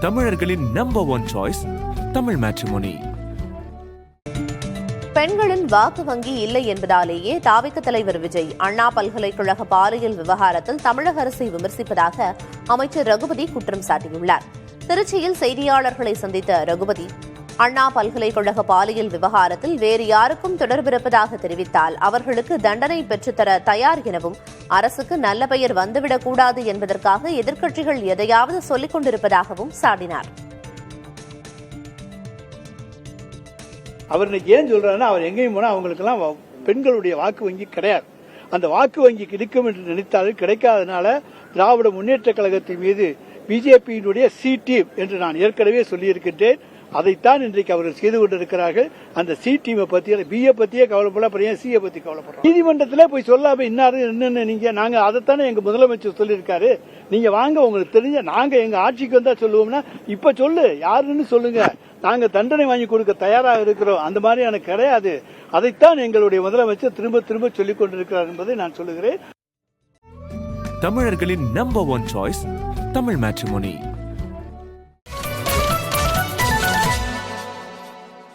தமிழர்களின் number 1 choice Tamil matrimony. பெண்களின் வாக்கு வங்கி இல்லை என்பதாலேயே தாவிக தலைவர் விஜய் அண்ணா பல்கலைக்கழக பாலியல் விவகாரத்தில் தமிழக அரசை விமர்சிப்பதாக அமைச்சர் ரகுபதி குற்றம் சாட்டியுள்ளார். திருச்சியில் செய்தியாளர்களை சந்தித்த ரகுபதி, அண்ணா பல்கலைக்கழக பாலியல் விவகாரத்தில் வேறு யாருக்கும் தொடர்பிருப்பதாக தெரிவித்தால் அவர்களுக்கு தண்டனை பெற்றுத்தர தயார் எனவும், அரசுக்கு நல்ல பெயர் வந்துவிடக்கூடாது என்பதற்காக எதிர்க்கட்சிகள் எதையாவது சொல்லிக் கொண்டிருப்பதாகவும் சாடினார். அவர் இன்னைக்கு ஏன் சொல்றாருன்னா, அவர் எங்கேயும் போனா அவங்களுக்கெல்லாம் பெண்களுடைய வாக்கு வங்கி கிடையாது. அந்த வாக்கு வங்கி கிடைக்கும் என்று நினைத்தாலும் கிடைக்காதனால திராவிட முன்னேற்ற கழகத்தின் மீது பிஜேபியினுடைய சி டீம் என்று நான் ஏற்கனவே சொல்லியிருக்கின்றேன். அதைத்தான் இன்றைக்கு அவர்கள் செய்து கொண்டிருக்கிறார்கள். அந்த சி டீமை பத்தி, பிஏ பத்தியே கவலைப்பட, அப்புறம் ஏன் சிஏ பத்தி கவலைப்படுறோம்? நீதிமன்றத்திலே போய் சொல்லாம என்னன்னு நீங்க, நாங்க அதைத்தானே எங்க முதலமைச்சர் சொல்லியிருக்காரு. நீங்க வாங்க, உங்களுக்கு தெரிஞ்ச நாங்க எங்க ஆட்சிக்கு வந்தா சொல்லுவோம்னா, இப்ப சொல்லு யாருன்னு சொல்லுங்க, நாங்க தண்டனை வாங்கி கொடுக்க தயாராக இருக்கிறோம். அந்த மாதிரியான கிடையாது. அதைத்தான் எங்களுடைய முதலமைச்சர் திரும்ப திரும்ப சொல்லிக் கொண்டிருக்கிறார் என்பதை நான் சொல்லுகிறேன். தமிழர்களின் நம்பர் 1 சாய்ஸ் தமிழ் மேட்ரிமோனி.